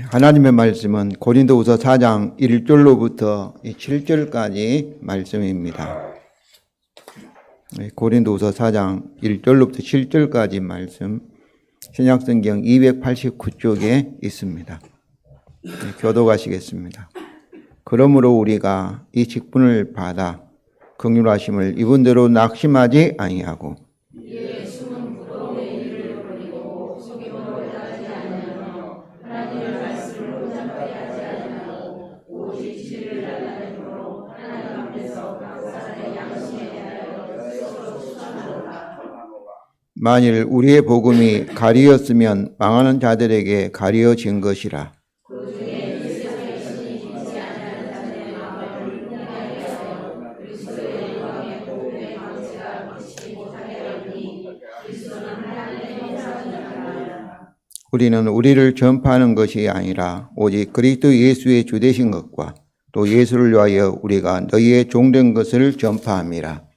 하나님의 말씀은 고린도후서 4장 1절로부터 7절까지 말씀입니다. 고린도후서 4장 1절로부터 7절까지 말씀, 신약성경 289쪽에 있습니다. 교독하시겠습니다. 그러므로 우리가 이 직분을 받아 긍휼하심을 입은 대로 낙심하지 아니하고 만일 우리의 복음이 가리었으면 망하는 자들에게 가리어진 것이라. 우리는 우리를 전파하는 것이 아니라 오직 그리스도 예수의 주 되신 것과 또 예수를 위하여 우리가 너희의 종된 것을 전파함이라.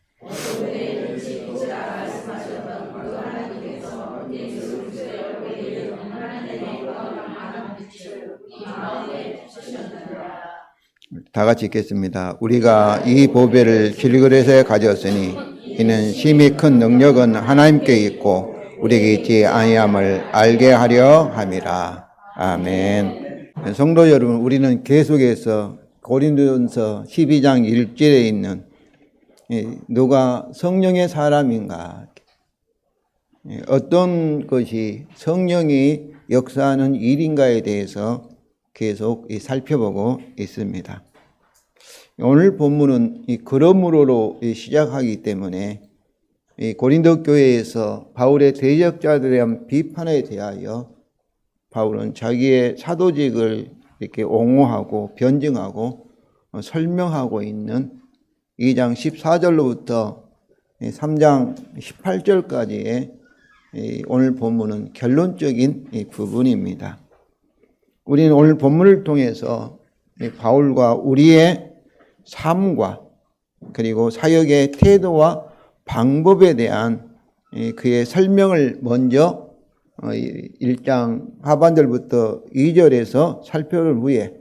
다 같이 읽겠습니다. 우리가 이 보배를 길그릇에 가졌으니 이는 심히 큰 능력은 하나님께 있고 우리에게 있지 아니함을 알게 하려 함이라. 아멘. 성도 여러분, 우리는 계속해서 고린도전서 12장 1절에 있는 누가 성령의 사람인가, 어떤 것이 성령이 역사하는 일인가에 대해서 계속 살펴보고 있습니다. 오늘 본문은 그러므로로 시작하기 때문에 고린도 교회에서 바울의 대적자들에 대한 비판에 대하여 바울은 자기의 사도직을 이렇게 옹호하고 변증하고 설명하고 있는 2장 14절로부터 3장 18절까지의 오늘 본문은 결론적인 부분입니다. 우리는 오늘 본문을 통해서 바울과 우리의 삶과 그리고 사역의 태도와 방법에 대한 그의 설명을 먼저 1장 하반절부터 2절에서 살펴볼 후에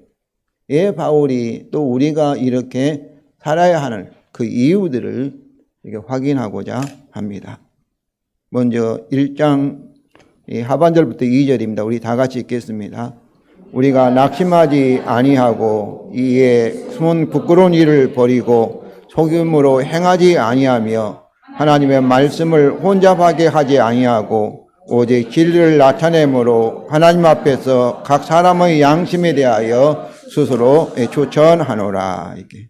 왜 바울이 또 우리가 이렇게 살아야 하는 그 이유들을 이렇게 확인하고자 합니다. 먼저 1장 하반절부터 2절입니다. 우리 다 같이 읽겠습니다. 우리가 낙심하지 아니하고 이에 숨은 부끄러운 일을 버리고 속임으로 행하지 아니하며 하나님의 말씀을 혼잡하게 하지 아니하고 오직 진리를 나타내므로 하나님 앞에서 각 사람의 양심에 대하여 스스로 추천하노라. 이렇게.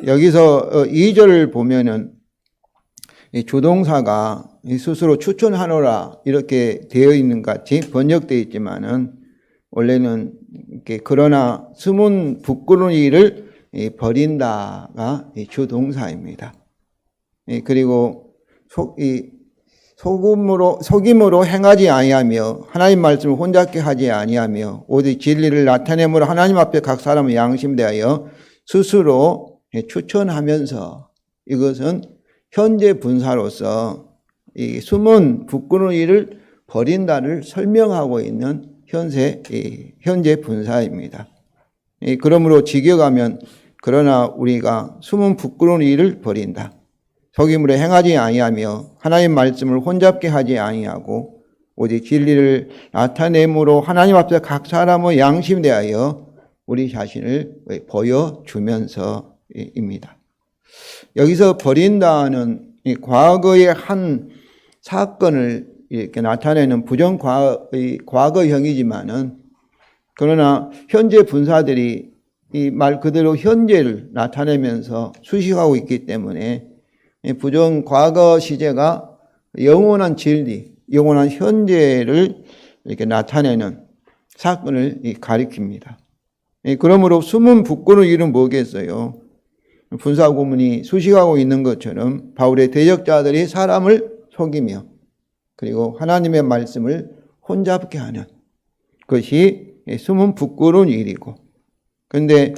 여기서 2절을 보면은 주동사가 스스로 추천하노라 이렇게 되어 있는 같이 번역되어 있지만은 원래는 이렇게 그러나 숨은 부끄러운 일을 버린다가 주동사입니다. 그리고 속임으로 행하지 아니하며 하나님 말씀을 혼잡게 하지 아니하며 오직 진리를 나타내므로 하나님 앞에 각 사람의 양심에 대하여 스스로 추천하면서 이것은 현재 분사로서 이 숨은 부끄러운 일을 버린다를 설명하고 있는 현재 분사입니다. 그러므로 직역하면 그러나 우리가 숨은 부끄러운 일을 버린다. 속임으로 행하지 아니하며 하나님 말씀을 혼잡게 하지 아니하고 오직 진리를 나타내므로 하나님 앞에 각 사람의 양심에 대하여 우리 자신을 보여주면서입니다. 여기서 버린다는 과거의 한 사건을 이렇게 나타내는 과거형이지만은 그러나 현재 분사들이 이 말 그대로 현재를 나타내면서 수식하고 있기 때문에 부정 과거 시제가 영원한 진리, 영원한 현재를 이렇게 나타내는 사건을 가리킵니다. 그러므로 숨은 부끄러운 일은 뭐겠어요? 분사 구문이 수식하고 있는 것처럼 바울의 대적자들이 사람을 속이며 그리고 하나님의 말씀을 혼잡게 하는 것이 숨은 부끄러운 일이고, 그런데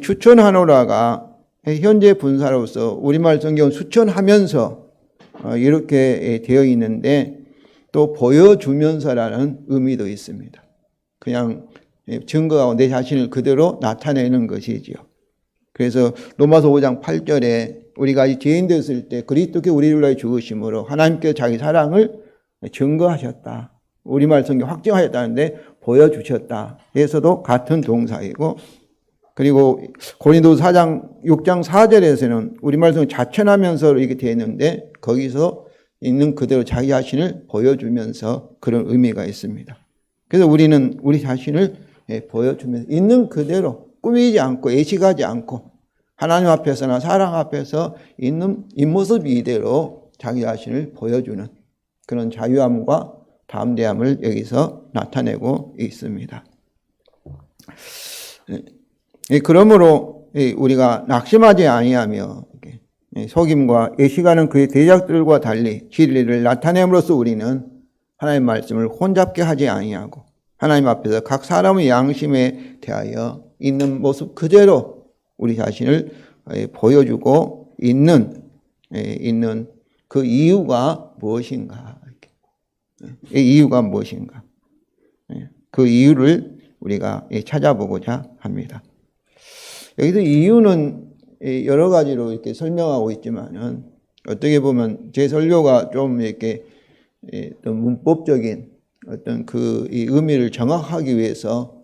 추천하노라가 현재 분사로서 우리말 성경은 수천하면서 이렇게 되어 있는데 또 보여주면서라는 의미도 있습니다. 그냥 증거하고 내 자신을 그대로 나타내는 것이지요. 그래서 로마서 5장 8절에 우리가 이 죄인 되었을 때 그리스도께 우리를 위하여 죽으심으로 하나님께서 자기 사랑을 증거하셨다. 우리말 성경 확증하셨다는데 보여주셨다. 에서도 같은 동사이고, 그리고 고린도서 6장 4절에서는 우리말 성경 자천하면서 이렇게 되어 있는데 거기서 있는 그대로 자기 자신을 보여주면서 그런 의미가 있습니다. 그래서 우리는 우리 자신을 보여주면서 있는 그대로 꾸미지 않고 애식하지 않고 하나님 앞에서나 사랑 앞에서 있는 입모습 이대로 자기 자신을 보여주는 그런 자유함과 담대함을 여기서 나타내고 있습니다. 그러므로 우리가 낙심하지 아니하며 속임과 애식하는 그의 대적들과 달리 진리를 나타냄으로써 우리는 하나님의 말씀을 혼잡게 하지 아니하고 하나님 앞에서 각 사람의 양심에 대하여 있는 모습 그대로 우리 자신을 보여주고 있는 그 이유가 무엇인가? 이 이유가 무엇인가? 그 이유를 우리가 찾아보고자 합니다. 여기서 이유는 여러 가지로 이렇게 설명하고 있지만은 어떻게 보면 제 설교가 좀 이렇게 어떤 문법적인 어떤 이 의미를 정확하기 위해서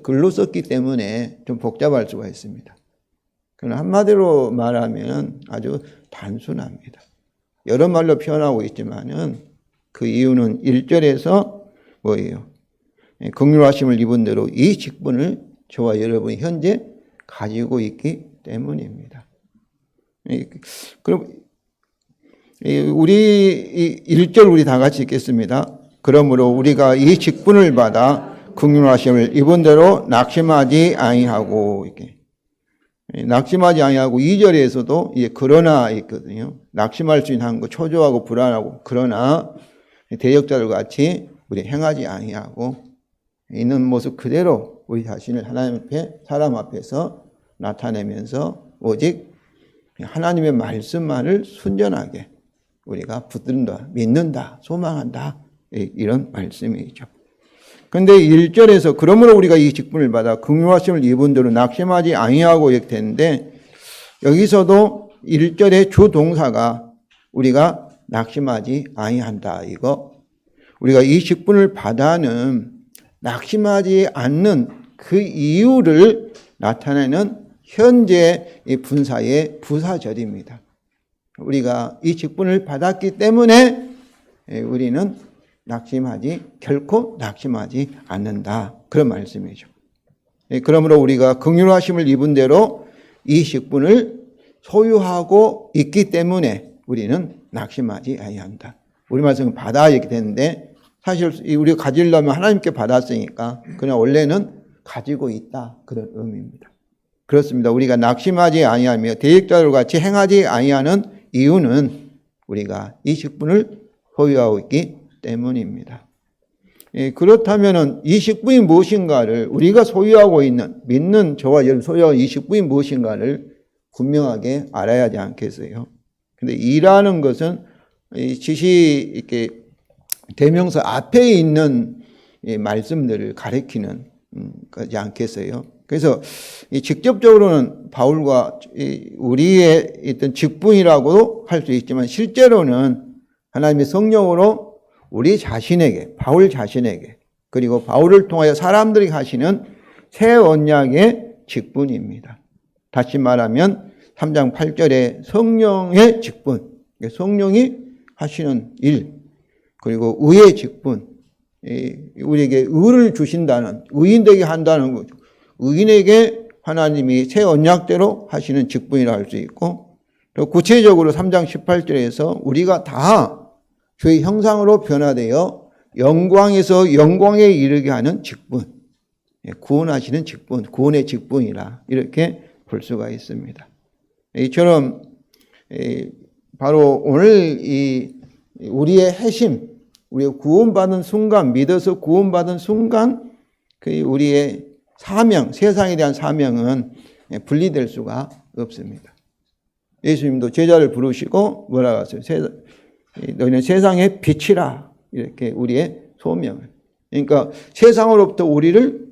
글로 썼기 때문에 좀 복잡할 수가 있습니다. 그러나 한마디로 말하면 아주 단순합니다. 여러 말로 표현하고 있지만은 그 이유는 1절에서 뭐예요? 긍휼하심을 입은 대로 이 직분을 저와 여러분이 현재 가지고 있기 때문입니다. 그럼 우리 1절 우리 다 같이 읽겠습니다. 그러므로 우리가 이 직분을 받아 긍휼하심을 입은 대로 낙심하지 아니하고 이렇게 낙심하지 아니하고 2절에서도 그러나 있거든요. 낙심할 수 있는 거 초조하고 불안하고 그러나 대적자들 같이 우리 행하지 아니하고 있는 모습 그대로 우리 자신을 하나님 앞에 사람 앞에서 나타내면서 오직 하나님의 말씀만을 순전하게 우리가 붙든다, 믿는다, 소망한다 이런 말씀이죠. 그런데 1절에서 그러므로 우리가 이 직분을 받아 긍휼하심을 입은 대로 낙심하지 아니하고 이렇게 되는데 여기서도 1절의 주동사가 우리가 낙심하지 아니한다. 이거 우리가 이 직분을 받아는 낙심하지 않는 그 이유를 나타내는 현재 분사의 부사절입니다. 우리가 이 직분을 받았기 때문에 우리는 결코 낙심하지 않는다. 그런 말씀이죠. 그러므로 우리가 긍휼하심을 입은 대로 이 직분을 소유하고 있기 때문에 우리는 낙심하지 아니한다. 우리 말씀은 받아 이렇게 되는데 사실 우리가 가지려면 하나님께 받았으니까 그냥 원래는 가지고 있다. 그런 의미입니다. 그렇습니다. 우리가 낙심하지 아니하며 대적자들과 같이 행하지 아니하는 이유는 우리가 이 직분을 소유하고 있기 때문입니다. 그렇다면 이 직분이 무엇인가를 우리가 소유하고 있는 믿는 저와 여러분 소유하고 이 직분이 무엇인가를 분명하게 알아야 하지 않겠어요? 근데 이라는 것은 지시 이렇게 대명사 앞에 있는 말씀들을 가리키는 거지 않겠어요? 그래서 직접적으로는 바울과 우리의 어떤 직분이라고 할 수 있지만 실제로는 하나님의 성령으로 우리 자신에게, 바울 자신에게, 그리고 바울을 통하여 사람들이 하시는 새 언약의 직분입니다. 다시 말하면 3장 8절에 성령의 직분, 성령이 하시는 일, 그리고 의의 직분, 우리에게 의를 주신다는, 의인되게 한다는 거죠. 의인에게 하나님이 새 언약대로 하시는 직분이라 할 수 있고, 또 구체적으로 3장 18절에서 우리가 다 주의 형상으로 변화되어 영광에서 영광에 이르게 하는 직분, 구원하시는 직분, 구원의 직분이라 이렇게 볼 수가 있습니다. 이처럼 바로 오늘 우리의 핵심, 우리가 구원받은 순간, 믿어서 구원받은 순간 우리의 사명, 세상에 대한 사명은 분리될 수가 없습니다. 예수님도 제자를 부르시고 뭐라고 하세요? 너희는 세상의 빛이라 이렇게 우리의 소명을 그러니까 세상으로부터 우리를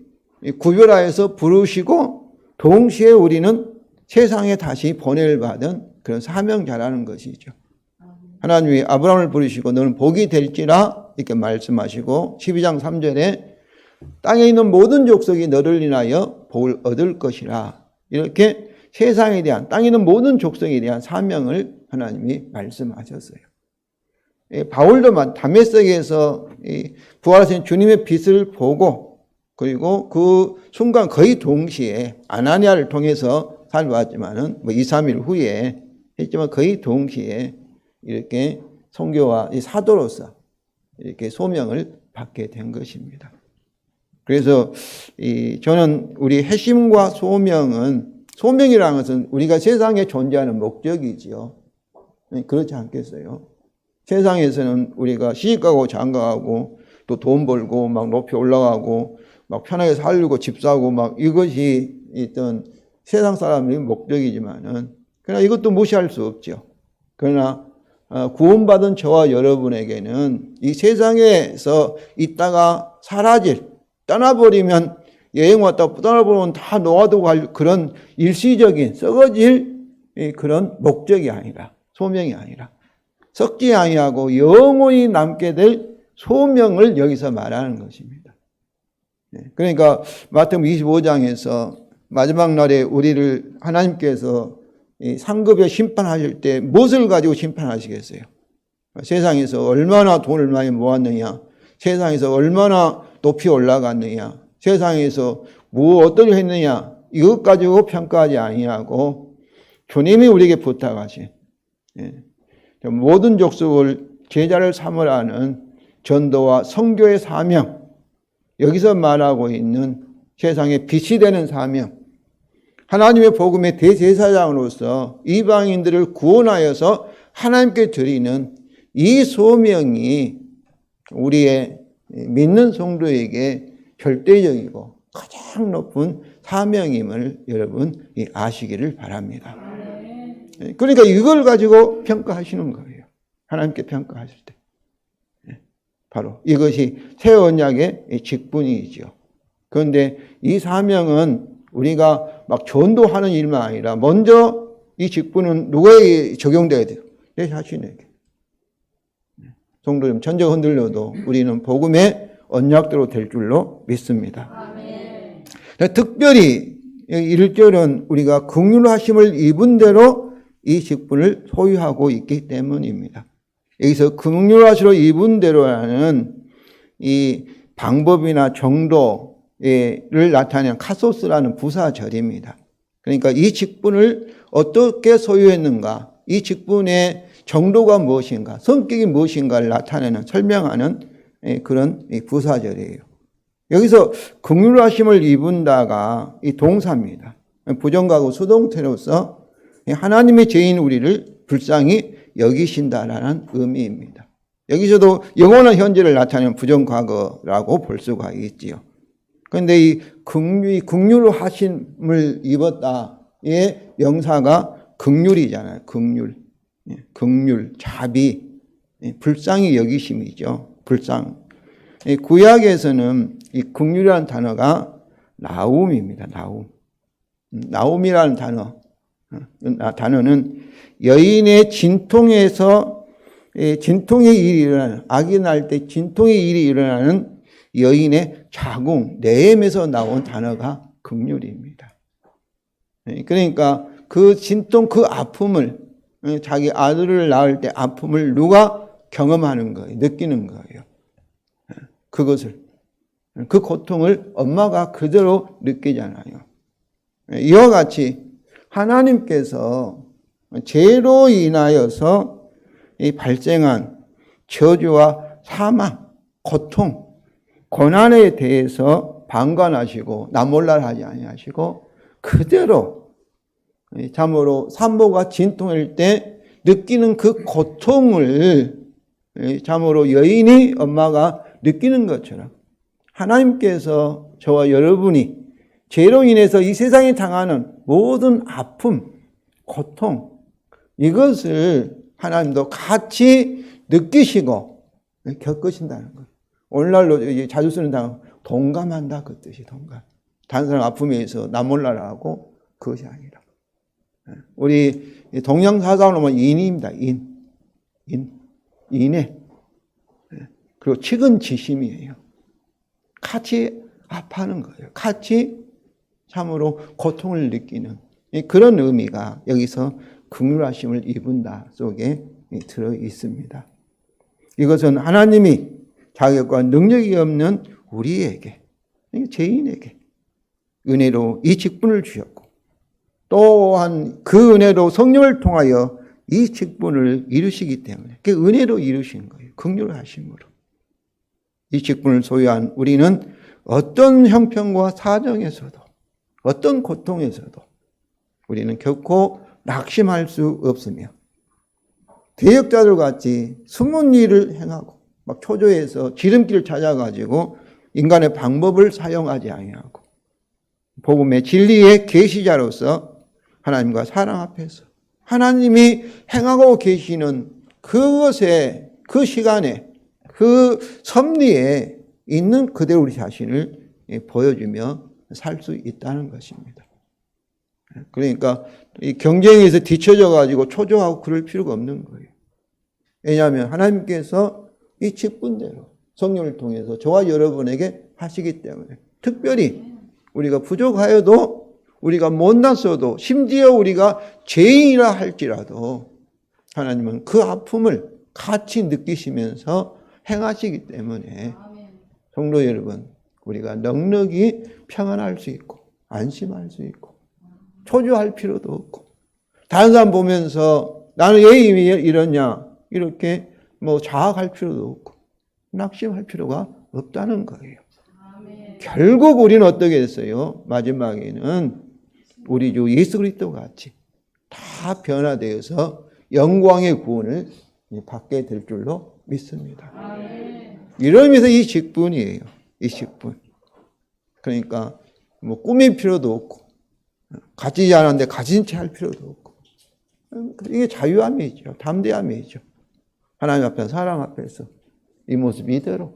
구별하여서 부르시고 동시에 우리는 세상에 다시 보내를 받은 그런 사명자라는 것이죠. 하나님이 아브라함을 부르시고 너는 복이 될지라 이렇게 말씀하시고 12장 3절에 땅에 있는 모든 족속이 너를 인하여 복을 얻을 것이라 이렇게 세상에 대한 땅에 있는 모든 족속에 대한 사명을 하나님이 말씀하셨어요. 바울도 다메섹에서 부활하신 주님의 빛을 보고 그리고 그 순간 거의 동시에 아나니아를 통해서 살아왔지만은 2, 3일 후에 했지만 거의 동시에 이렇게 선교와 사도로서 이렇게 소명을 받게 된 것입니다. 그래서 저는 우리 핵심과 소명이라는 것은 우리가 세상에 존재하는 목적이지요. 그렇지 않겠어요? 세상에서는 우리가 시집가고 장가가고 또 돈 벌고 막 높이 올라가고 막 편하게 살고 집 사고 막 이것이 있던 세상 사람의 목적이지만은 그러나 이것도 무시할 수 없죠. 그러나 구원받은 저와 여러분에게는 이 세상에서 있다가 떠나버리면 여행 왔다가 떠나버리면 다 놓아두고 갈 그런 일시적인 썩어질 그런 목적이 아니라 소명이 아니라 썩지 아니하고 영원히 남게 될 소명을 여기서 말하는 것입니다. 그러니까 마태복음 25장에서 마지막 날에 우리를 하나님께서 상급에 심판하실 때 무엇을 가지고 심판하시겠어요? 세상에서 얼마나 돈을 많이 모았느냐, 세상에서 얼마나 높이 올라갔느냐, 세상에서 어떻게 했느냐, 이것 가지고 평가하지 아니하고 주님이 우리에게 부탁하신 모든 족속을 제자를 삼으라는 전도와 선교의 사명, 여기서 말하고 있는 세상에 빛이 되는 사명, 하나님의 복음의 대제사장으로서 이방인들을 구원하여서 하나님께 드리는 이 소명이 우리의 믿는 성도에게 절대적이고 가장 높은 사명임을 여러분 아시기를 바랍니다. 그러니까 이걸 가지고 평가하시는 거예요. 하나님께 평가하실 때. 바로 이것이 새 언약의 직분이죠. 그런데 이 사명은 우리가 막 전도하는 일만 아니라 먼저 이 직분은 누구에게 적용돼야 돼요? 내 자신에게. 성도님 천적 흔들려도 우리는 복음의 언약대로 될 줄로 믿습니다. 아멘. 특별히 1절은 우리가 긍휼하심을 입은 대로 이 직분을 소유하고 있기 때문입니다. 여기서 긍휼하심을 입은 대로라는 이 방법이나 정도를 나타내는 카소스라는 부사절입니다. 그러니까 이 직분을 어떻게 소유했는가, 이 직분의 정도가 무엇인가, 성격이 무엇인가를 나타내는, 설명하는 그런 부사절이에요. 여기서 긍휼하심을 입은다가 이 동사입니다. 부정가고 수동태로서 하나님의 죄인 우리를 불쌍히 여기신다라는 의미입니다. 여기서도 영원한 현재를 나타내는 부정과거라고 볼 수가 있지요. 그런데 이 긍휼하심을 입었다의 명사가 긍휼이잖아요. 긍휼, 자비, 불쌍히 여기심이죠. 불쌍. 구약에서는 이 긍휼이라는 단어가 나움입니다. 나움이라는 단어는 여인의 진통에서 진통의 일이 일어나는, 아기 낳을 때 진통의 일이 일어나는 여인의 자궁, 내음에서 나온 단어가 긍휼입니다. 그러니까 그 진통, 그 아픔을, 자기 아들을 낳을 때 아픔을 누가 경험하는 거예요. 느끼는 거예요. 그것을. 그 고통을 엄마가 그대로 느끼잖아요. 이와 같이 하나님께서 죄로 인하여서 발생한 저주와 사망, 고통, 고난에 대해서 방관하시고 나몰라하지 아니하시고 그대로 참으로 산모가 진통일 때 느끼는 그 고통을 참으로 여인이 엄마가 느끼는 것처럼 하나님께서 저와 여러분이 죄로 인해서 이 세상에 당하는 모든 아픔, 고통, 이것을 하나님도 같이 느끼시고 겪으신다는 거예요. 오늘날로 자주 쓰는 단어 동감한다 그 뜻이 동감. 다른 사람 아픔에 있어 나 몰라라 하고 그것이 아니라 우리 동양 사상으로 보면 인입니다. 인애. 그리고 측은지심이에요. 같이 아파하는 거예요. 같이 참으로 고통을 느끼는 그런 의미가 여기서 긍휼하심을 입은다 속에 들어 있습니다. 이것은 하나님이 자격과 능력이 없는 우리에게, 죄인에게 은혜로 이 직분을 주셨고 또한 그 은혜로 성령을 통하여 이 직분을 이루시기 때문에 그 은혜로 이루신 거예요. 긍휼하심으로. 이 직분을 소유한 우리는 어떤 형편과 사정에서도 어떤 고통에서도 우리는 결코 낙심할 수 없으며 대역자들 같이 숨은 일을 행하고 막 초조해서 지름길을 찾아가지고 인간의 방법을 사용하지 아니하고 복음의 진리의 계시자로서 하나님과 사랑 앞에서 하나님이 행하고 계시는 그것에 그 시간에 그 섭리에 있는 그대로 우리 자신을 보여주며 살 수 있다는 것입니다. 그러니까 이 경쟁에서 뒤처져 가지고 초조하고 그럴 필요가 없는 거예요. 왜냐하면 하나님께서 이 직분대로 성령을 통해서 저와 여러분에게 하시기 때문에 특별히 우리가 부족하여도 우리가 못났어도 심지어 우리가 죄인이라 할지라도 하나님은 그 아픔을 같이 느끼시면서 행하시기 때문에 성도 여러분 우리가 넉넉히 평안할 수 있고 안심할 수 있고 초조할 필요도 없고 다른 사람 보면서 나는 왜 이러냐 이렇게 자학할 필요도 없고 낙심할 필요가 없다는 거예요. 결국 우리는 어떻게 됐어요? 마지막에는 우리 주 예수 그리스도 같이 다 변화되어서 영광의 구원을 받게 될 줄로 믿습니다. 이러면서 이 직분이에요. 이 직분. 그러니까 꾸밀 필요도 없고 가지지 않았는데 가진 채 할 필요도 없고 이게 자유함이죠. 담대함이죠. 하나님 앞에서 사랑 앞에서 이 모습 이대로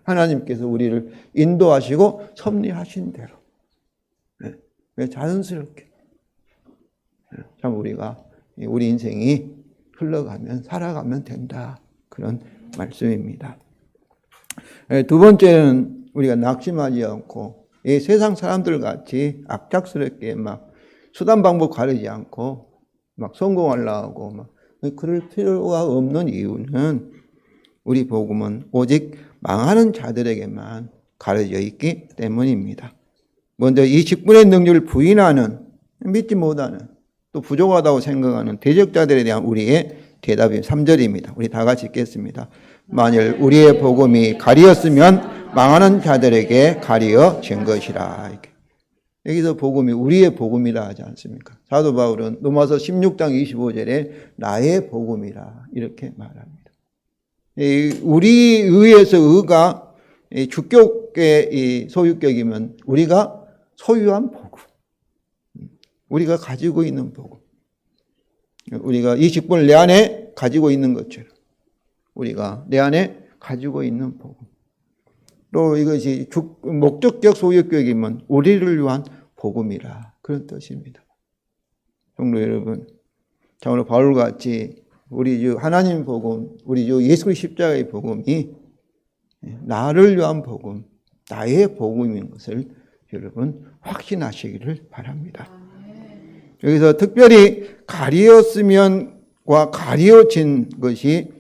하나님께서 우리를 인도하시고 섭리하신 대로 자연스럽게 참 우리가 우리 인생이 흘러가면 살아가면 된다. 그런 말씀입니다. 두 번째는 우리가 낙심하지 않고 이 세상 사람들 같이 악착스럽게 막 수단 방법 가리지 않고 막 성공하려고 막 그럴 필요가 없는 이유는 우리 복음은 오직 망하는 자들에게만 가려져 있기 때문입니다. 먼저 이 직분의 능력을 부인하는 믿지 못하는 또 부족하다고 생각하는 대적자들에 대한 우리의 대답이 3절입니다. 우리 다 같이 읽겠습니다. 만일 우리의 복음이 가리었으면 망하는 자들에게 가리어진 것이라. 이렇게. 여기서 복음이 우리의 복음이라 하지 않습니까? 사도 바울은 로마서 16장 25절에 나의 복음이라 이렇게 말합니다. 우리 의에서 의가 주격의 소유격이면 우리가 소유한 복음, 우리가 가지고 있는 복음, 우리가 이 직분을 내 안에 가지고 있는 것처럼 우리가 내 안에 가지고 있는 복음. 또 이것이 목적격 소유격이면 우리를 위한 복음이라 그런 뜻입니다. 성도 여러분, 자 오늘 바울같이 우리 주 하나님 복음, 우리 주 예수 그리스도 십자가의 복음이 나를 위한 복음, 나의 복음인 것을 여러분 확신하시기를 바랍니다. 여기서 특별히 가리었으면과 가리어진 것이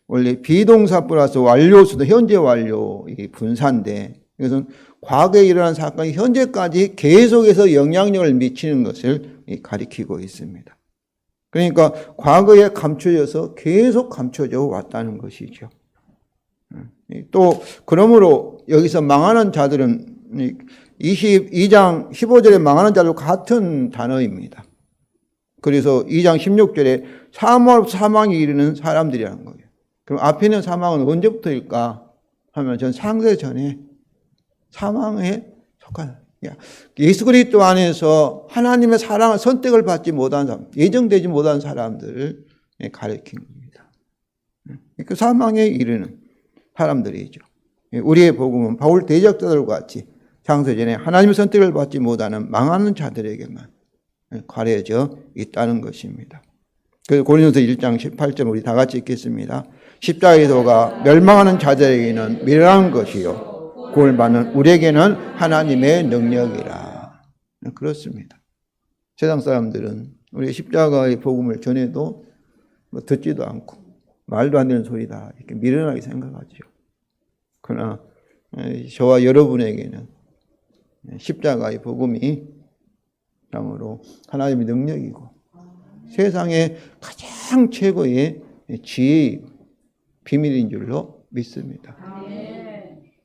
원래 비동사 플러스 완료수도 현재 완료의 분사인데 이것은 과거에 일어난 사건이 현재까지 계속해서 영향력을 미치는 것을 가리키고 있습니다. 그러니까 과거에 감춰져서 계속 감춰져 왔다는 것이죠. 또 그러므로 여기서 망하는 자들은 22장 15절에 망하는 자도 같은 단어입니다. 그래서 2장 16절에 사망에 이르는 사람들이라는 거예요. 그럼 앞에 있는 사망은 언제부터일까 하면 전 상세 전에 사망에 속하는 예수 그리스도 안에서 하나님의 사랑을 선택을 받지 못한 사람, 예정되지 못한 사람들을 가리킨 겁니다. 그 사망에 이르는 사람들이죠. 우리의 복음은 바울 대적자들과 같이 창세전에 하나님의 선택을 받지 못하는 망하는 자들에게만 가려져 있다는 것입니다. 그래서 고린도서 1장 18절 우리 다 같이 읽겠습니다. 십자가의 도가 멸망하는 자들에게는 미련한 것이요 구원을 받는 우리에게는 하나님의 능력이라. 그렇습니다. 세상 사람들은 우리 십자가의 복음을 전해도 듣지도 않고 말도 안 되는 소리다 이렇게 미련하게 생각하죠. 그러나 저와 여러분에게는 십자가의 복음이 참으로 하나님의 능력이고 세상의 가장 최고의 지혜이고 비밀인 줄로 믿습니다.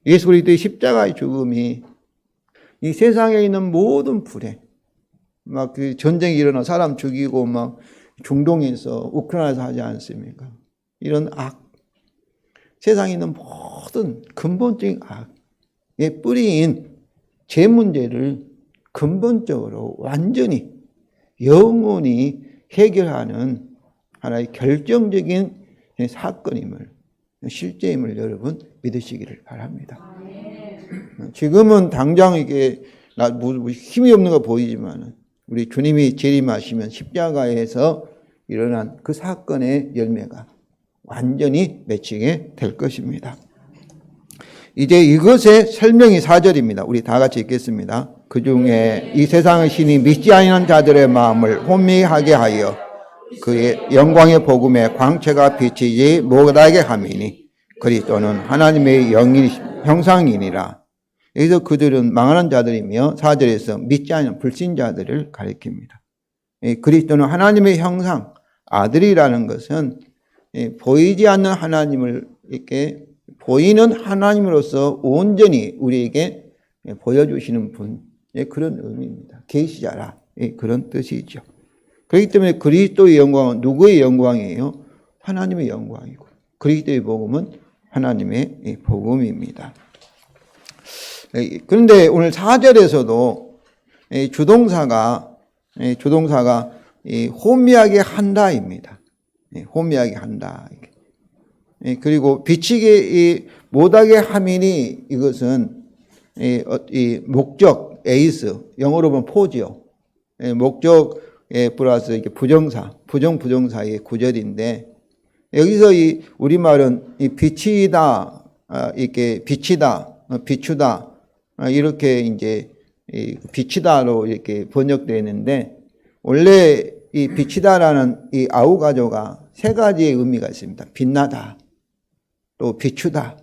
예수 그리스도의 십자가의 죽음이 이 세상에 있는 모든 불행, 막 그 전쟁이 일어나 사람 죽이고 막 중동에서 우크라이나에서 하지 않습니까? 이런 악, 세상에 있는 모든 근본적인 악의 뿌리인 죄 문제를 근본적으로 완전히 영원히 해결하는 하나의 결정적인 사건임을, 실제임을 여러분 믿으시기를 바랍니다. 지금은 당장 이게 힘이 없는 거 보이지만 우리 주님이 재림하시면 십자가에서 일어난 그 사건의 열매가 완전히 맺히게 될 것입니다. 이제 이것의 설명이 4절입니다. 우리 다 같이 읽겠습니다. 그 중에 이 세상의 신이 믿지 아니하는 자들의 마음을 혼미하게 하여 그의 영광의 복음의 광채가 비치지 못하게 함이니 그리스도는 하나님의 형상이니라. 여기서 그들은 망하는 자들이며 4절에서 믿지 않는 불신자들을 가리킵니다. 그리스도는 하나님의 형상, 아들이라는 것은 보이지 않는 하나님을 이렇게 보이는 하나님으로서 온전히 우리에게 보여주시는 분의 그런 의미입니다. 계시자라 그런 뜻이죠. 그렇기 때문에 그리스도의 영광은 누구의 영광이에요? 하나님의 영광이고 그리스도의 복음은 하나님의 복음입니다. 그런데 오늘 4절에서도 주동사가 혼미하게 한다입니다. 혼미하게 한다. 그리고 비치게 못하게 함이니 이것은 이 목적 에이스 영어로 보면 포지요. 목적 플러스 이렇게 부정사의 구절인데 여기서 이 우리말은 이 비치다 이렇게 비치다 비추다 이렇게 이제 비치다로 이렇게 번역되는데 원래 이 비치다라는 이 아우가조가 세 가지의 의미가 있습니다. 빛나다, 또 비추다,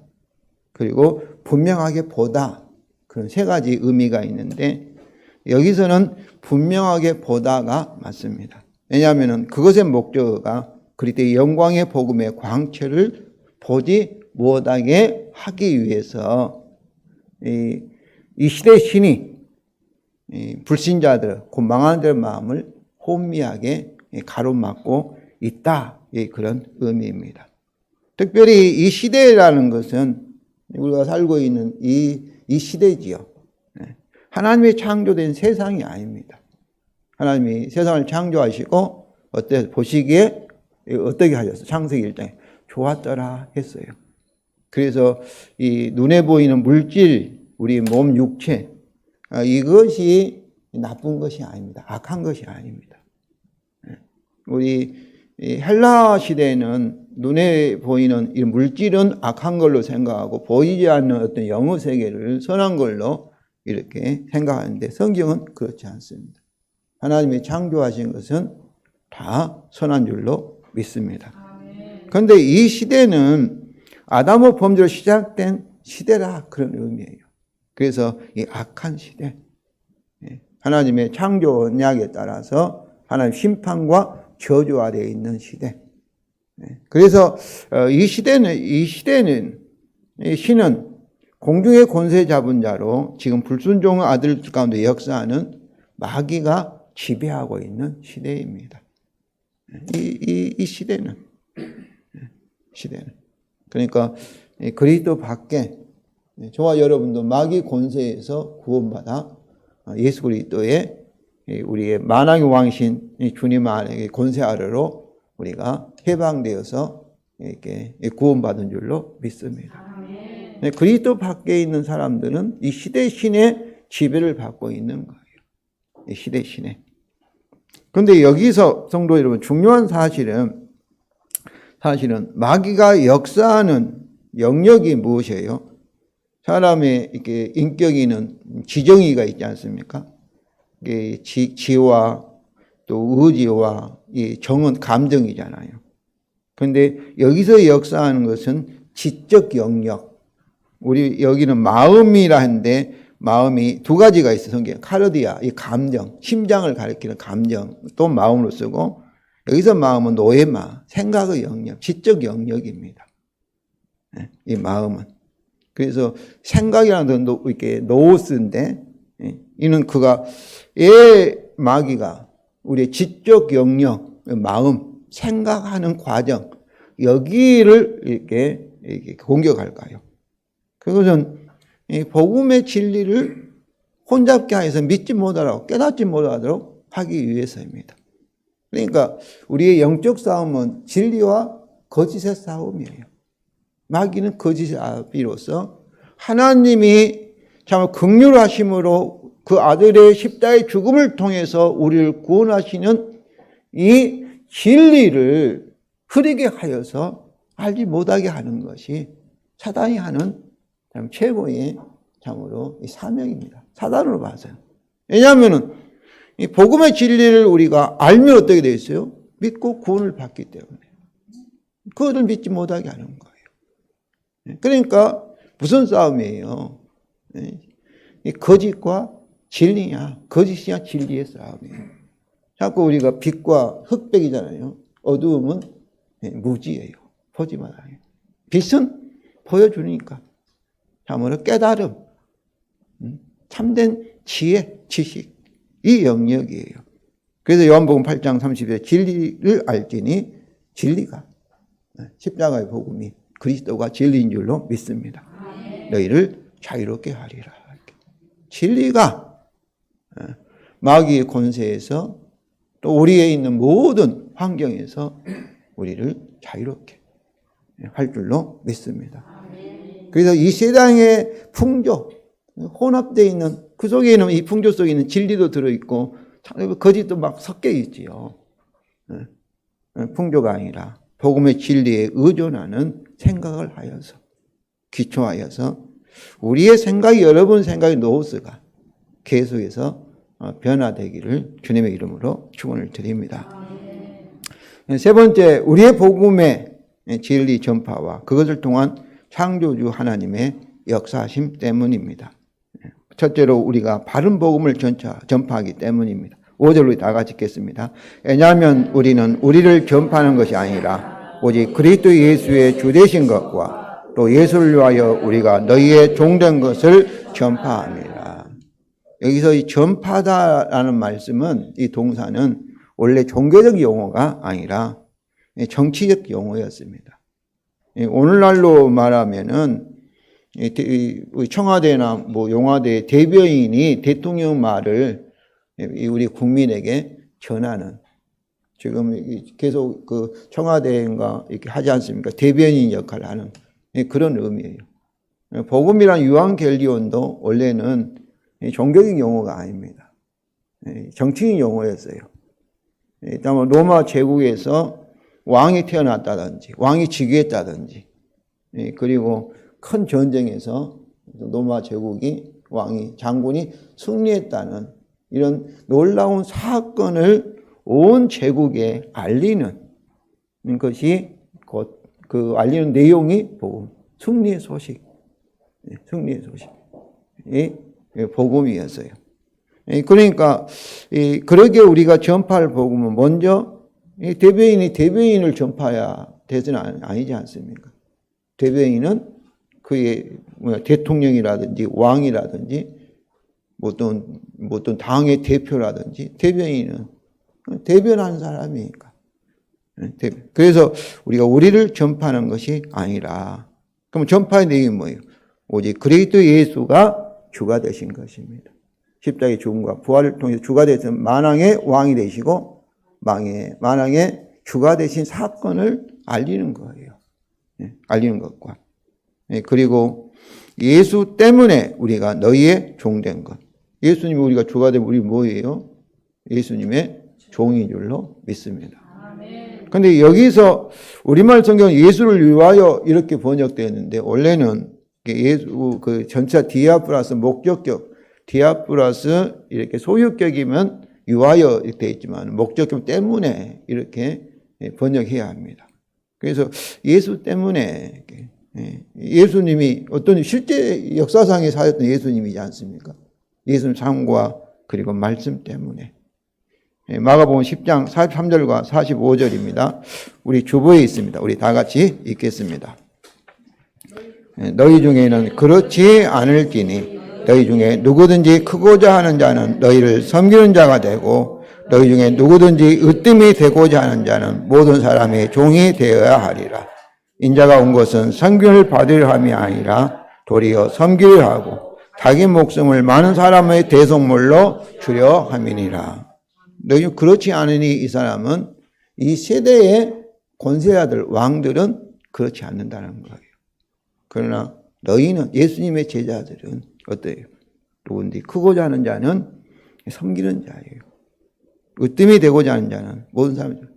그리고 분명하게 보다 그런 세 가지 의미가 있는데 여기서는 분명하게 보다가 맞습니다. 왜냐하면 그것의 목적어가 그리스도의 영광의 복음의 광채를 보지 못하게 하기 위해서 이 시대의 신이 불신자들, 곧 망하는 자의 마음을 혼미하게 가로막고 있다. 그런 의미입니다. 특별히 이 시대라는 것은 우리가 살고 있는 이 시대지요. 하나님의 창조된 세상이 아닙니다. 하나님이 세상을 창조하시고 보시기에 어떻게 하셨어요? 창세기 1장에 좋았더라 했어요. 그래서 이 눈에 보이는 물질, 우리 몸 육체 이것이 나쁜 것이 아닙니다. 악한 것이 아닙니다. 우리 헬라 시대에는 눈에 보이는 이 물질은 악한 걸로 생각하고 보이지 않는 어떤 영의 세계를 선한 걸로 이렇게 생각하는데 성경은 그렇지 않습니다. 하나님이 창조하신 것은 다 선한 줄로 믿습니다. 그런데 이 시대는 아담의 범죄로 시작된 시대라 그런 의미예요. 그래서 이 악한 시대, 하나님의 창조 언약에 따라서 하나님 심판과 저주 아래에 있는 시대. 그래서 이 시대는 신은 공중의 권세 잡은 자로 지금 불순종의 아들 가운데 역사하는 마귀가 지배하고 있는 시대입니다. 이 시대는 그러니까 그리스도 밖에 저와 여러분도 마귀 권세에서 구원받아 예수 그리스도의 우리의 만왕의 왕신 주님 안에 권세 아래로 우리가 해방되어서 이렇게 구원받은 줄로 믿습니다. 그리스도 밖에 있는 사람들은 이 시대 신의 지배를 받고 있는 거예요. 이 시대 신의. 그런데 여기서 성도 여러분, 중요한 사실은 마귀가 역사하는 영역이 무엇이에요? 사람의 이렇게 인격에는 지정의가 있지 않습니까? 지와 또 의지와 이 정은 감정이잖아요. 그런데 여기서 역사하는 것은 지적 영역. 우리 여기는 마음이라 하는데 마음이 두 가지가 있어요. 성경에 카르디아, 이 감정, 심장을 가리키는 감정, 또 마음으로 쓰고, 여기서 마음은 노에마, 생각의 영역, 지적 영역입니다. 이 마음은. 그래서 생각이라는 건 이렇게 노스인데, 이는 그가 마귀가 우리의 지적 영역, 마음, 생각하는 과정, 여기를 이렇게 공격할까요? 그것은 이 복음의 진리를 혼잡게 해서 믿지 못하도록, 깨닫지 못하도록 하기 위해서입니다. 그러니까 우리의 영적 싸움은 진리와 거짓의 싸움이에요. 마귀는 거짓의 아비로서 하나님이 참 긍휼하심으로 그 아들의 십자가의 죽음을 통해서 우리를 구원하시는 이 진리를 흐리게 하여서 알지 못하게 하는 것이 사단이 하는 참 최고의 참으로 이 사명입니다. 사단으로 봐서요. 왜냐하면은 이 복음의 진리를 우리가 알면 어떻게 되어 있어요? 믿고 구원을 받기 때문에. 그것을 믿지 못하게 하는 거예요. 그러니까 무슨 싸움이에요? 이 거짓과 진리냐, 거짓이냐 진리의 싸움이에요. 자꾸 우리가 빛과 흑백이잖아요. 어두움은 무지예요. 보지 말아요. 빛은 보여주니까. 참으로 깨달음, 참된 지혜, 지식, 이 영역이에요. 그래서 요한복음 8장 30에 진리를 알지니 진리가, 십자가의 복음이 그리스도가 진리인 줄로 믿습니다. 너희를 자유롭게 하리라. 진리가 마귀의 권세에서 또 우리에 있는 모든 환경에서 우리를 자유롭게 할 줄로 믿습니다. 그래서 이 세상의 풍조, 혼합되어 있는, 그 속에 있는 이 풍조 속에 있는 진리도 들어있고 거짓도 막 섞여 있지요. 풍조가 아니라 복음의 진리에 의존하는 생각을 하여서, 기초하여서 우리의 생각이, 여러분 생각의 노스가 계속해서 변화되기를 주님의 이름으로 축원을 드립니다. 세 번째, 우리의 복음의 진리 전파와 그것을 통한 창조주 하나님의 역사하심 때문입니다. 첫째로 우리가 바른 복음을 전파하기 때문입니다. 5절로 다 같이 읽겠습니다. 왜냐하면 우리는 우리를 전파하는 것이 아니라 오직 그리스도 예수의 주되신 것과 또 예수를 위하여 우리가 너희의 종된 것을 전파합니다. 여기서 이 전파다라는 말씀은, 이 동사는 원래 종교적 용어가 아니라 정치적 용어였습니다. 오늘날로 말하면은 청와대나 뭐 용화대 대변인이 대통령 말을 우리 국민에게 전하는, 지금 계속 그 청와대인가 이렇게 하지 않습니까? 대변인 역할을 하는 그런 의미예요. 복음이란 유한겔리온도 원래는 종교적 용어가 아닙니다. 정치적 용어였어요. 일단 로마 제국에서 왕이 태어났다든지 왕이 즉위했다든지, 그리고 큰 전쟁에서 로마 제국이 왕이 장군이 승리했다는 이런 놀라운 사건을 온 제국에 알리는 것이 곧 그 알리는 내용이 복음, 승리의 소식, 승리의 소식이 복음이었어요. 그러니까 그러게 우리가 전파할 복음은 먼저 대변인이 대변인을 전파해야 되지는 아니지 않습니까? 대변인은 그의 대통령이라든지 왕이라든지 어떤 당의 대표라든지, 대변인은 대변하는 사람이니까. 그래서 우리가 우리를 전파하는 것이 아니라, 그럼 전파의 내용이 뭐예요? 오직 그리스도 예수가 주가 되신 것입니다. 십자가의 죽음과 부활을 통해서 주가 되신 만왕의 왕이 되시고 만왕의 주가 되신 사건을 알리는 거예요. 알리는 것과, 그리고 예수 때문에 우리가 너희의 종된 것. 예수님이 우리가 주가 되면 우리 뭐예요? 예수님의 종인 줄로 믿습니다. 그런데 여기서 우리말 성경은 예수를 위하여 이렇게 번역되었는데 원래는 예수 그 전차 디아 플러스 목적격 디아 플러스 이렇게 소유격이면 위하여 이렇게 되어 있지만 목적격 때문에 이렇게 번역해야 합니다. 그래서 예수 때문에 예수님이 어떤 실제 역사상에 사셨던 예수님이지 않습니까? 예수님 삶과 그리고 말씀 때문에. 마가복음 10장 43절과 45절입니다. 우리 주보에 있습니다. 우리 다 같이 읽겠습니다. 너희 중에는 그렇지 않을지니 너희 중에 누구든지 크고자 하는 자는 너희를 섬기는 자가 되고 너희 중에 누구든지 으뜸이 되고자 하는 자는 모든 사람의 종이 되어야 하리라. 인자가 온 것은 섬김을 받으려 함이 아니라 도리어 섬기려 하고 자기 목숨을 많은 사람의 대속물로 주려 함이니라. 너희 그렇지 않으니 이 사람은 이 세대의 권세자들 왕들은 그렇지 않는다는 거예요. 그러나 너희는 예수님의 제자들은 어때요? 누군지 크고자 하는 자는 섬기는 자예요. 으뜸이 되고자 하는 자는 모든 사람들.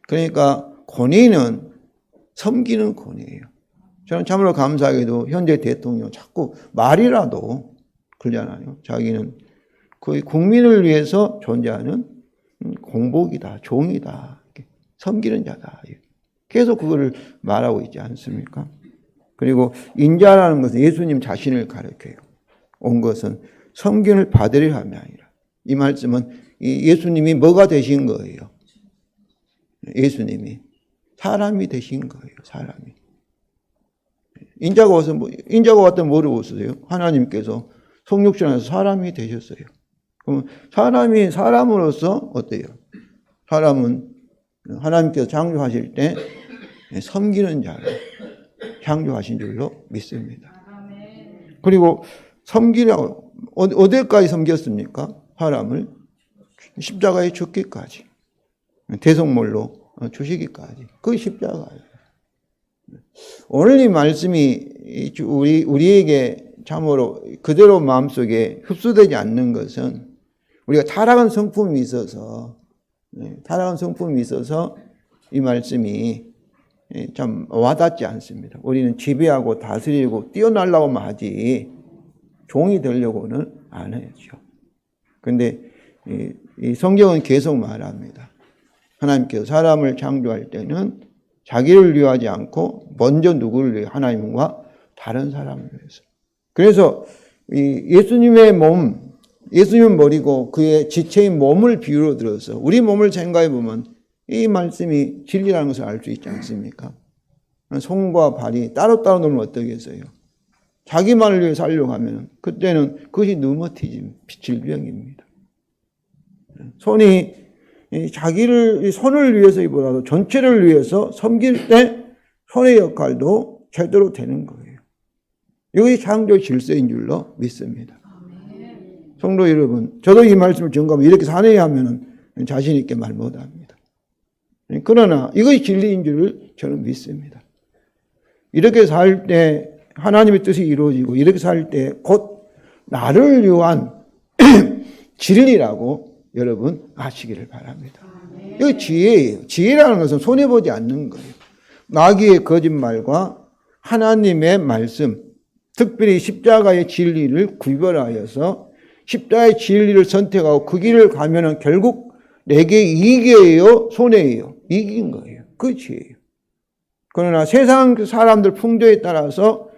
그러니까 권위는 섬기는 권위예요. 저는 참으로 감사하게도 현재 대통령 자꾸 말이라도 그러잖아요. 자기는 거의 국민을 위해서 존재하는 공복이다, 종이다, 섬기는 자다. 계속 그거를 말하고 있지 않습니까? 그리고 인자라는 것은 예수님 자신을 가리켜요. 온 것은 섬김을 받으려 함이 아니라. 이 말씀은 예수님이 뭐가 되신 거예요? 예수님이 사람이 되신 거예요. 사람이. 인자가 왔다면 뭐를 오셨어요? 하나님께서 성육신 안에서 사람이 되셨어요. 그럼 사람이 사람으로서 어때요? 사람은 하나님께서 창조하실 때 섬기는 자를 창조하신 줄로 믿습니다. 그리고 섬기라고 어디까지 섬겼습니까? 사람을 십자가에 죽기까지 대속물로 주시기까지 그 십자가예요. 오늘 이 말씀이 우리에게 참으로 그대로 마음속에 흡수되지 않는 것은 우리가 타락한 성품이 있어서 이 말씀이 참 와닿지 않습니다. 우리는 지배하고 다스리고 뛰어나려고만 하지 종이 되려고는 안 하죠. 그런데 이 성경은 계속 말합니다. 하나님께서 사람을 창조할 때는 자기를 위하지 않고 먼저 누구를 위해 하나님과 다른 사람을 위해서. 그래서 예수님의 몸, 예수님은 머리고 그의 지체인 몸을 비유로 들어서 우리 몸을 생각해 보면 이 말씀이 진리라는 것을 알 수 있지 않습니까? 손과 발이 따로따로 놓으면 어떠겠어요? 자기만을 위해 살려고 하면 그때는 그것이 류머티즘, 질병입니다. 손이 손을 위해서보다도 전체를 위해서 섬길 때 손의 역할도 제대로 되는 거예요. 이것이 창조 질서인 줄로 믿습니다. 성도 여러분, 저도 이 말씀을 증거하면 이렇게 사내야 하면 자신 있게 말 못합니다. 그러나 이것이 진리인 줄을 저는 믿습니다. 이렇게 살 때 하나님의 뜻이 이루어지고 이렇게 살 때 곧 나를 위한 진리라고 여러분 아시기를 바랍니다. 이거 지혜예요. 지혜라는 것은 손해보지 않는 거예요. 마귀의 거짓말과 하나님의 말씀, 특별히 십자가의 진리를 구별하여서 십자가의 진리를 선택하고 그 길을 가면은 결국 내게 이익이에요, 손해예요? 이익인 거예요. 그 지혜예요. 그러나 세상 사람들 풍조에 따라서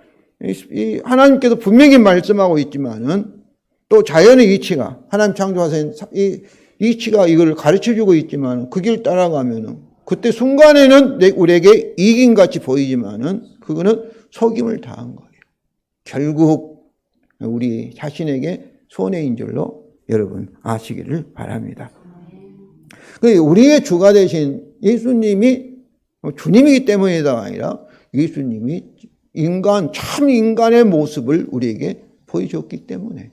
하나님께서 분명히 말씀하고 있지만은 또 자연의 이치가 하나님 창조하신 이 이치가 이걸 가르쳐주고 있지만 그 길 따라가면은 그때 순간에는 우리에게 이긴 같이 보이지만은 그거는 속임을 당한 거예요. 결국 우리 자신에게 손해인 줄로 여러분 아시기를 바랍니다. 우리의 주가 되신 예수님이 주님이기 때문이다 아니라 예수님이 참 인간의 모습을 우리에게 보여줬기 때문에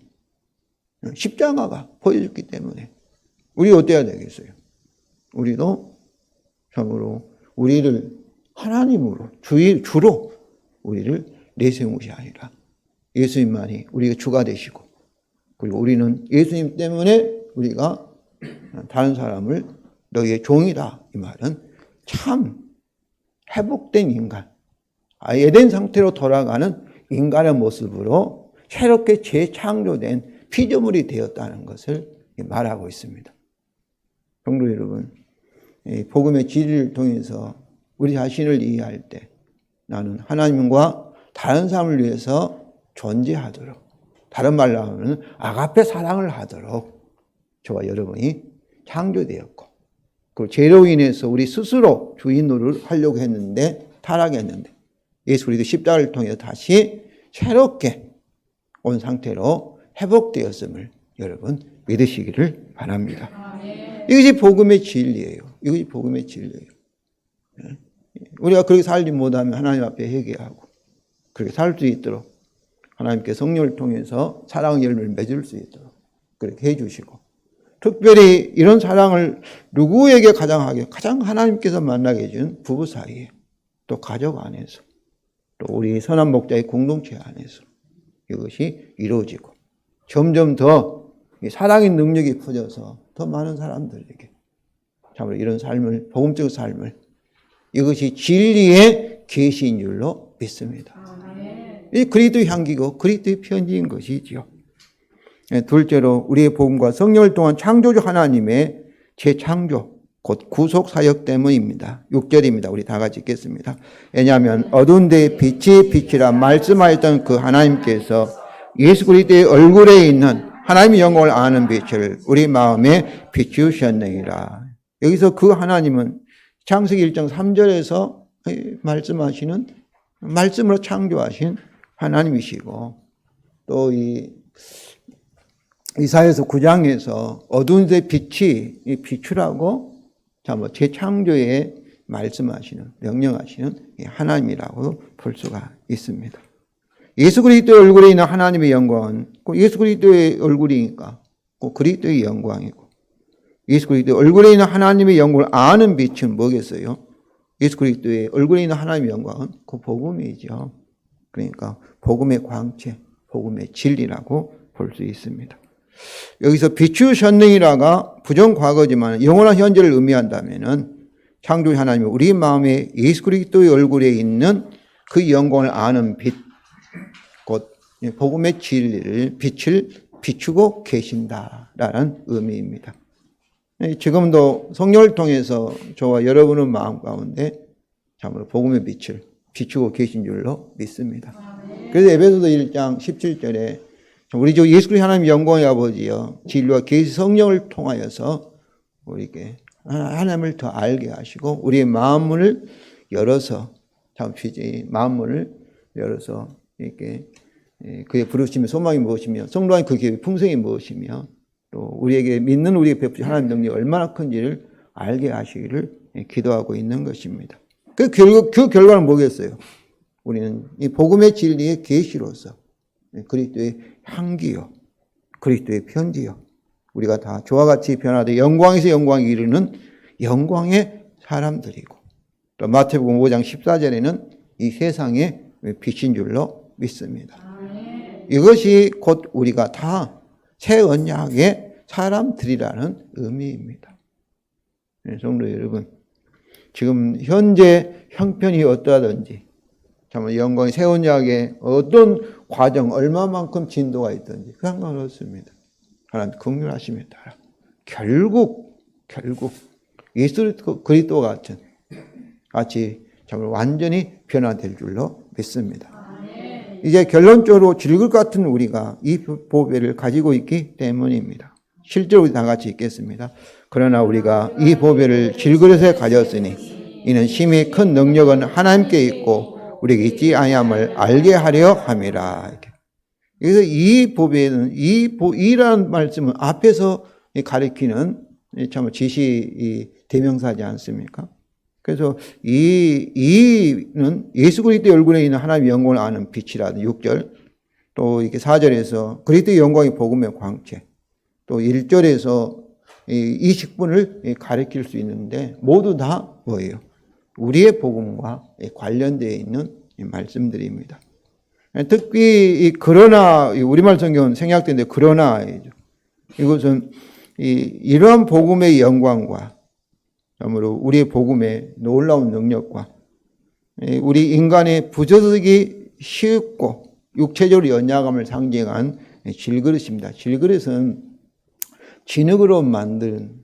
십자가가 보여줬기 때문에 우리 어때야 되겠어요? 우리도 참으로 우리를 하나님으로 주로 우리를 내세우시 아니라 예수님만이 우리가 주가 되시고, 그리고 우리는 예수님 때문에 우리가 다른 사람을 너희의 종이다. 이 말은 참 회복된 인간, 에덴 상태로 돌아가는 인간의 모습으로 새롭게 재창조된 피조물이 되었다는 것을 말하고 있습니다. 성도 여러분, 복음의 진리를 통해서 우리 자신을 이해할 때 나는 하나님과 다른 사람을 위해서 존재하도록, 다른 말로 하면 아가페 사랑을 하도록 저와 여러분이 창조되었고, 그 죄로 인해서 우리 스스로 주인 노릇을 하려고 했는데 타락했는데 예수 그리스도 십자가를 통해 다시 새롭게 온 상태로 회복되었음을 여러분 믿으시기를 바랍니다. 이것이 복음의 진리예요. 이것이 복음의 진리예요. 우리가 그렇게 살지 못하면 하나님 앞에 회개하고 그렇게 살 수 있도록 하나님께 성령을 통해서 사랑의 열매를 맺을 수 있도록 그렇게 해주시고, 특별히 이런 사랑을 누구에게 가장 하나님께서 만나게 해준 부부 사이에, 또 가족 안에서, 또 우리 선한 목자의 공동체 안에서 이것이 이루어지고 점점 더 사랑의 능력이 퍼져서 더 많은 사람들에게 참으로 이런 삶을, 복음적 삶을, 이것이 진리의 계시인 줄로 믿습니다. 이 그리스도의 향기고 그리스도의 편지인 것이지요. 둘째로 우리의 복음과 성령을 통한 창조주 하나님의 재창조, 곧 구속 사역 때문입니다. 6절입니다. 우리 다 같이 읽겠습니다. 왜냐하면 어두운 데에 빛이 빛이라 말씀하였던 그 하나님께서 예수 그리스도의 얼굴에 있는 하나님의 영광을 아는 빛을 우리 마음에 비추셨느니라. 여기서 그 하나님은 창세기 1장 3절에서 말씀하시는, 말씀으로 창조하신 하나님이시고, 또 이사야서 9장에서 어두운 데 빛이 비추라고 재창조에 말씀하시는, 명령하시는 하나님이라고 볼 수가 있습니다. 예수 그리스도의 얼굴에 있는 하나님의 영광은 예수 그리스도의 얼굴이니까 그리스도의 영광이고, 예수 그리스도의 얼굴에 있는 하나님의 영광을 아는 빛은 뭐겠어요? 예수 그리스도의 얼굴에 있는 하나님의 영광은 그 복음이죠. 그러니까 복음의 광채, 복음의 진리라고 볼 수 있습니다. 여기서 비추셨느니라가 부정과거지만 영원한 현재를 의미한다면은 창조주 하나님이 우리 마음에 예수 그리스도의 얼굴에 있는 그 영광을 아는 빛, 곧 복음의 진리를, 빛을 비추고 계신다라는 의미입니다. 지금도 성령을 통해서 저와 여러분의 마음 가운데 참으로 복음의 빛을 비추고 계신 줄로 믿습니다. 그래서 에베소서 1장 17절에 우리 주 예수 그리스도 하나님 영광의 아버지여 진리와 계시 성령을 통하여서 우리에게 하나님을 더 알게 하시고 우리의 마음문을 열어서 마음문을 열어서 이렇게 그의 부르심의 소망이 무엇이며 성도한 그 기업의 풍성이 무엇이며 또 우리에게 믿는 우리의 베푸신 하나님 능력이 얼마나 큰지를 알게 하시기를 기도하고 있는 것입니다. 그 결과는 뭐겠어요? 우리는 이 복음의 진리의 계시로서 그리스도의 향기요, 그리스도의 편지요, 우리가 다 저와 같이 변화되 영광에서 영광에 이르는 영광의 사람들이고, 또 마태복음 5장 14절에는 이 세상의 빛인 줄로 믿습니다. 이것이 곧 우리가 다 새 언약의 사람들이라는 의미입니다. 성도 여러분, 지금 현재 형편이 어떠하든지 참 영광의 새 언약의 어떤 과정, 얼마만큼 진도가 있든지 상관없습니다. 하나님 긍휼하심에 따라 결국 예수 그리스도 같이 참 완전히 변화될 줄로 믿습니다. 이제 결론적으로 질것 같은 우리가 이 보배를 가지고 있기 때문입니다. 실제로 우리 다 같이 읽겠습니다. 그러나 우리가 이 보배를 질그릇에 가졌으니 이는 심히 큰 능력은 하나님께 있고 우리에게 있지 아니함을 알게 하려 함이라. 그래서 이 보배는 이라는 말씀은 앞에서 가리키는 참 지시 대명사지 않습니까? 그래서 이는 예수 그리스도의 얼굴에 있는 하나님의 영광을 아는 빛이라는 6절, 또 이렇게 4절에서 그리스도의 영광이 복음의 광채, 또 1절에서 이 식분을 가리킬 수 있는데 모두 다 뭐예요? 우리의 복음과 관련되어 있는 말씀들입니다. 특히 이 그러나, 우리말 성경은 생략되는데 그러나 이것은 이러한 복음의 영광과 참으로 우리의 복음의 놀라운 능력과 우리 인간의 부조되기 쉽고 육체적으로 연약함을 상징한 질그릇입니다. 질그릇은 진흙으로 만든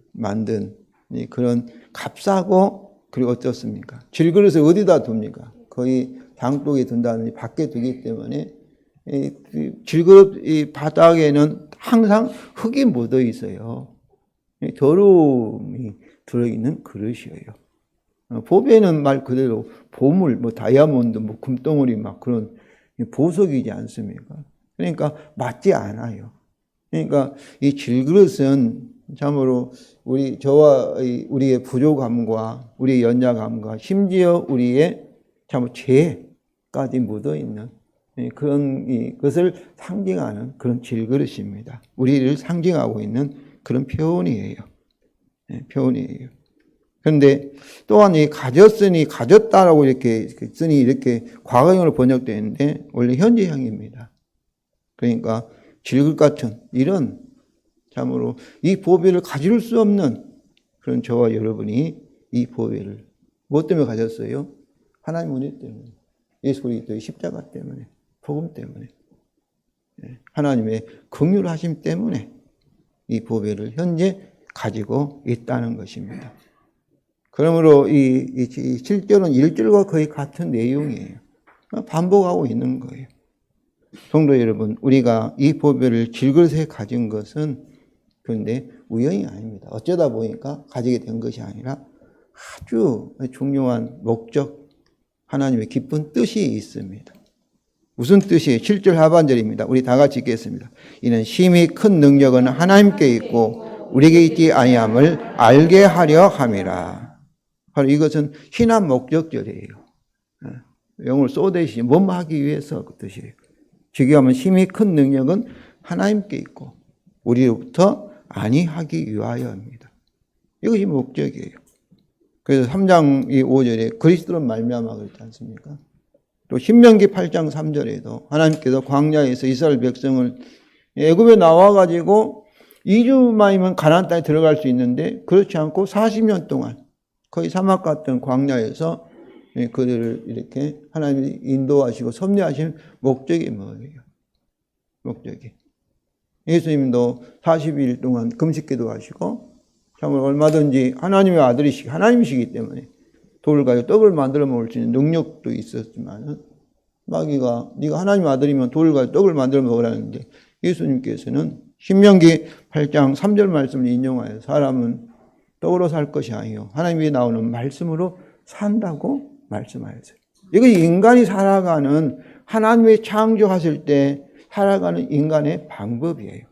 그런 값싸고, 그리고 어떻습니까? 질그릇을 어디다 둡니까? 거의 장독에 둔다든지 밖에 두기 때문에 질그릇 이 바닥에는 항상 흙이 묻어 있어요. 더러움이 들어있는 그릇이에요. 보배는 말 그대로 보물, 뭐 다이아몬드, 뭐 금덩어리 막 그런 보석이지 않습니까? 그러니까 맞지 않아요. 그러니까 이 질그릇은 참으로 저와 우리의 부족함과 우리의 연약함과 심지어 우리의 참 죄까지 묻어 있는 그런 것을 상징하는 그런 질그릇입니다. 우리를 상징하고 있는 그런 표현이에요. 표현이에요. 그런데 또한 이 가졌으니 가졌다라고 이렇게 쓰니 이렇게 과거형으로 번역되어 있는데 원래 현재형입니다. 그러니까 질그릇 같은 이런 참으로 이 보배를 가질 수 없는 그런 저와 여러분이 이 보배를 무엇 때문에 가졌어요? 하나님 은혜 때문에, 예수 그리스도의 십자가 때문에, 복음 때문에, 하나님의 긍휼하심 때문에 이 보배를 현재 가지고 있다는 것입니다. 그러므로 이 7절은 1절과 거의 같은 내용이에요. 반복하고 있는 거예요. 성도 여러분, 우리가 이 보배를 질그릇에 가진 것은 그런데 우연이 아닙니다. 어쩌다 보니까 가지게 된 것이 아니라 아주 중요한 목적, 하나님의 깊은 뜻이 있습니다. 무슨 뜻이에요? 7절 하반절입니다. 우리 다 같이 읽겠습니다. 이는 심히 큰 능력은 하나님께 있고 우리에게 있지 아니함을 알게 하려 함이라. 바로 이것은 신한 목적절이에요. 영어로 so that이 뭐하기 위해서 그 뜻이에요. 즉위하면 심히 큰 능력은 하나님께 있고 우리로부터 아니하기 위하여입니다. 이것이 목적이에요. 그래서 3장 5절에 그리스도로 말미암아 그랬지 않습니까? 또 신명기 8장 3절에도 하나님께서 광야에서 이스라엘 백성을 애굽에 나와가지고 2주 만이면 가나안 땅에 들어갈 수 있는데 그렇지 않고 40년 동안 거의 사막 같은 광야에서 그들을 이렇게 하나님이 인도하시고 섭리하신 목적이 뭐예요? 목적이. 예수님도 40일 동안 금식기도 하시고 참으로 얼마든지 하나님의 하나님이시기 때문에 돌을 가지고 떡을 만들어 먹을 수 있는 능력도 있었지만 마귀가 네가 하나님 아들이면 돌을 가지고 떡을 만들어 먹으라는데 예수님께서는 신명기 8장 3절 말씀을 인용하여 사람은 떡으로 살 것이 아니요 하나님이 나오는 말씀으로 산다고 말씀하였어요. 이것이 인간이 살아가는 하나님이 창조하실 때 살아가는 인간의 방법이에요.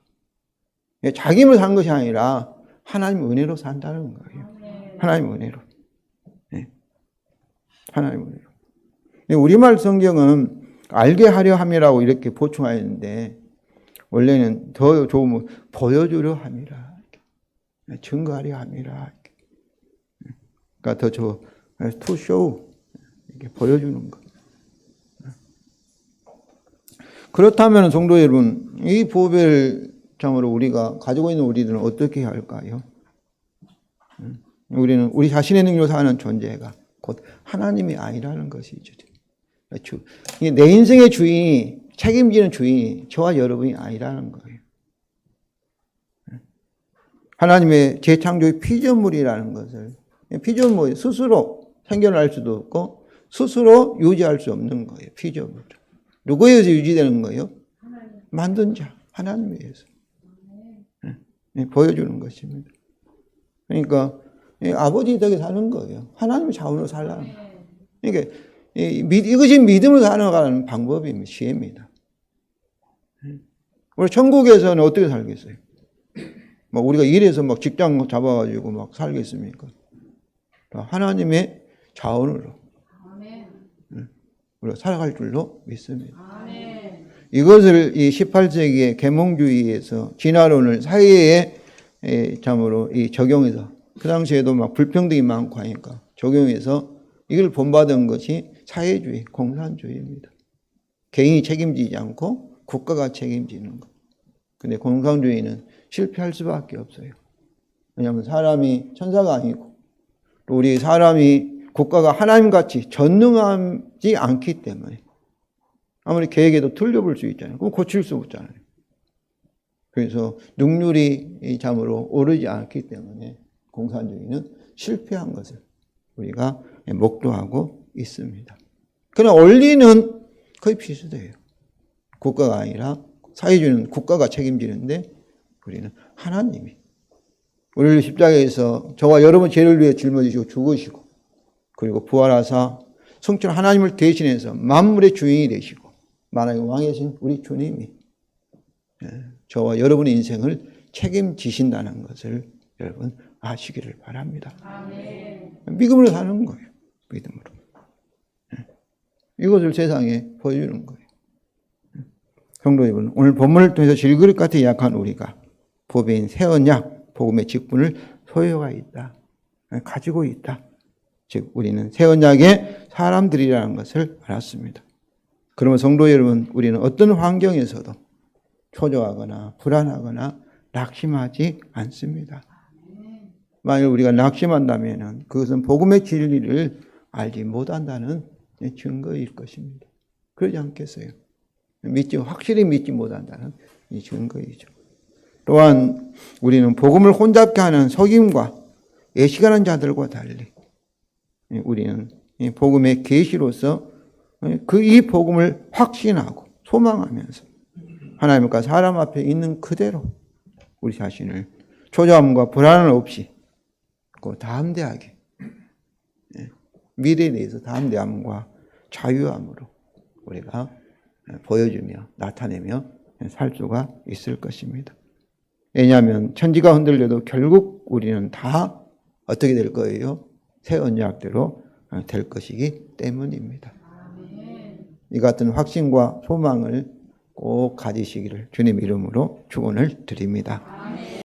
자기 힘으로 산 것이 아니라 하나님 은혜로 산다는 거예요. 하나님 은혜로. 하나님 은혜로. 우리말 성경은 알게 하려 함이라고 이렇게 보충하였는데 원래는 더 좋으면 보여주려 함이라. 증거하려 함이라. 그러니까 더 to show. 이렇게 보여주는 것. 그렇다면 성도 여러분, 이 보배를 참으로 우리가 가지고 있는 우리들은 어떻게 해야 할까요? 우리는 우리 자신의 능력으로 사는 존재가 곧 하나님이 아니라는 것이죠. 내 인생의 주인이 책임지는 주인이 저와 여러분이 아니라는 거예요. 하나님의 재창조의 피조물이라는 것을 피조물 스스로 생겨날 수도 없고 스스로 유지할 수 없는 거예요. 피조물. 누구에 의해서 유지되는 거예요? 만든 자, 하나님에 의해서. 보여주는 것입니다. 그러니까 아버지 덕에 사는 거예요. 하나님의 자원으로 살라는 거예요. 그러니까 이것이 믿음으로 살아가는 방법입니다. 시입니다. 우리 천국에서는 어떻게 살겠어요? 막 우리가 일해서 막 직장 잡아가지고 막 살겠습니까? 하나님의 자원으로 우리가 살아갈 줄로 믿습니다. 이것을 이 18세기의 계몽주의에서 진화론을 사회에 참으로 적용해서 그 당시에도 막 불평등이 많고 하니까 적용해서 이걸 본받은 것이 사회주의, 공산주의입니다. 개인이 책임지지 않고 국가가 책임지는 것. 근데 공산주의는 실패할 수밖에 없어요. 왜냐하면 사람이 천사가 아니고 또 우리 사람이 국가가 하나님같이 전능하지 않기 때문에 아무리 계획해도 틀려볼 수 있잖아요. 그럼 고칠 수 없잖아요. 그래서 능률이 참으로 오르지 않기 때문에 공산주의는 실패한 것을 우리가 목도하고 있습니다. 그러나 원리는 거의 비슷해요. 국가가 아니라 사회주의는 국가가 책임지는데 우리는 하나님이 우리를 십자가에서 저와 여러분 죄를 위해 짊어지시고 죽으시고 그리고 부활하사 성취한 하나님을 대신해서 만물의 주인이 되시고 만왕의 왕이신 우리 주님이 저와 여러분의 인생을 책임지신다는 것을 여러분 아시기를 바랍니다. 아멘. 믿음으로 사는 거예요. 믿음으로. 이것을 세상에 보여주는 거예요. 성도 여러분, 오늘 본문을 통해서 질그릇 같이 약한 우리가 보배인 새 언약, 복음의 직분을 소유가 있다. 가지고 있다. 즉 우리는 새 언약의 사람들이라는 것을 알았습니다. 그러면 성도 여러분, 우리는 어떤 환경에서도 초조하거나 불안하거나 낙심하지 않습니다. 만일 우리가 낙심한다면 그것은 복음의 진리를 알지 못한다는 증거일 것입니다. 그러지 않겠어요? 확실히 믿지 못한다는 이 증거이죠. 또한 우리는 복음을 혼잡게 하는 속임과 애시가는 자들과 달리 우리는 복음의 계시로서 이 복음을 확신하고 소망하면서 하나님과 사람 앞에 있는 그대로 우리 자신을 초조함과 불안 없이 담대하게 미래에 대해서 담대함과 자유함으로 우리가 보여주며 나타내며 살 수가 있을 것입니다. 왜냐하면 천지가 흔들려도 결국 우리는 다 어떻게 될 거예요? 새 언약대로 될 것이기 때문입니다. 이 같은 확신과 소망을 꼭 가지시기를 주님 이름으로 축원을 드립니다.